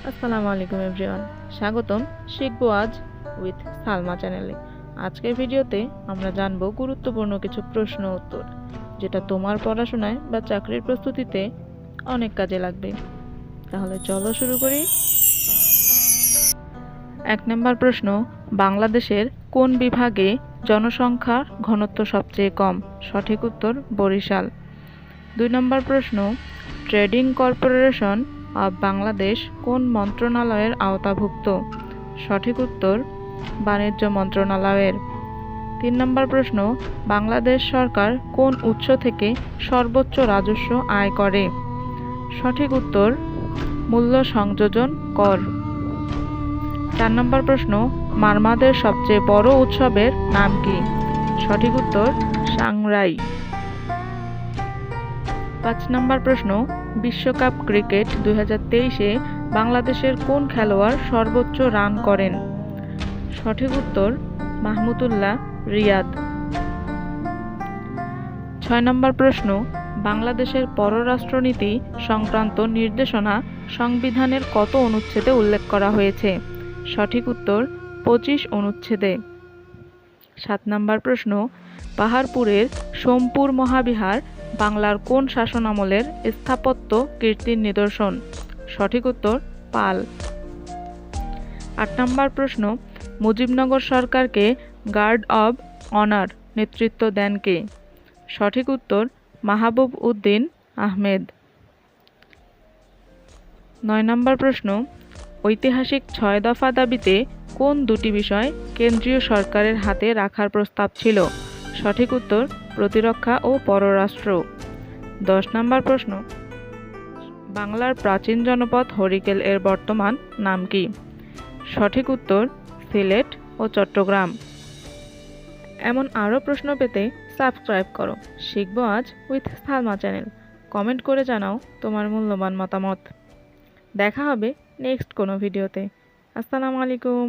আসসালামু আলাইকুম এভরিওয়ান, স্বাগতম শিখবো আজ উইথ সালমা চ্যানেলে। আজকের ভিডিওতে আমরা জানব গুরুত্বপূর্ণ কিছু প্রশ্ন উত্তর, যেটা তোমার পড়াশোনায় বা চাকরির প্রস্তুতিতে অনেক কাজে লাগবে। তাহলে চলো শুরু করি। 1 নম্বর প্রশ্ন, বাংলাদেশের কোন বিভাগে জনসংখ্যার ঘনত্ব সবচেয়ে কম? সঠিক উত্তর বরিশাল। 2 নম্বর প্রশ্ন, ট্রেডিং কর্পোরেশন অব বাংলাদেশ কোন মন্ত্রণালয়ের আওতাভুক্ত? সঠিক উত্তর বাণিজ্য মন্ত্রণালয়ের। 3 নম্বর প্রশ্ন, বাংলাদেশ সরকার কোন উৎস থেকে সর্বোচ্চ রাজস্ব আয় করে? সঠিক উত্তর মূল্য সংযোজন কর। 4 নম্বর প্রশ্ন, মারমাদের সবচেয়ে বড় উৎসবের নাম কি? সঠিক উত্তর সাংরাই। 5 নম্বর প্রশ্ন, বিশ্বকাপ ক্রিকেট 2023-এ বাংলাদেশের কোন খেলোয়াড় সর্বোচ্চ রান করেন? সঠিক উত্তর মাহমুদুল্লাহ রিয়াদ। 6 নম্বর প্রশ্ন, বাংলাদেশের পররাষ্ট্রনীতি সংক্রান্ত নির্দেশনা সংবিধানের কত অনুচ্ছেদে উল্লেখ করা হয়েছে? সঠিক উত্তর 25 অনুচ্ছেদে। 7 নম্বর প্রশ্ন, পাহাড়পুরের সোমপুর মহাবিহার বাংলার কোন শাসনামলের স্থাপত্য কীর্তির নিদর্শন? সঠিক উত্তর পাল। 8 নম্বর প্রশ্ন, মুজিবনগর সরকারকে গার্ড অব অনার নেতৃত্ব দেন কে? সঠিক উত্তর মাহবুব উদ্দিন আহমেদ। 9 নম্বর প্রশ্ন, ঐতিহাসিক 6 দফা দাবিতে কোন দুটি বিষয় কেন্দ্রীয় সরকারের হাতে রাখার প্রস্তাব ছিল? সঠিক উত্তর প্রতিরক্ষা ও পররাষ্ট্র। 10 নম্বর প্রশ্ন, বাংলার প্রাচীন জনপদ হরিকেল এর বর্তমান নাম কি? সঠিক উত্তর সিলেট ও চট্টগ্রাম। এমন আরও প্রশ্ন পেতে সাবস্ক্রাইব করো শিখবো আজ উইথ সালমা চ্যানেল। কমেন্ট করে জানাও তোমার মূল্যবান মতামত। দেখা হবে নেক্সট কোনো ভিডিওতে। আসসালামু আলাইকুম।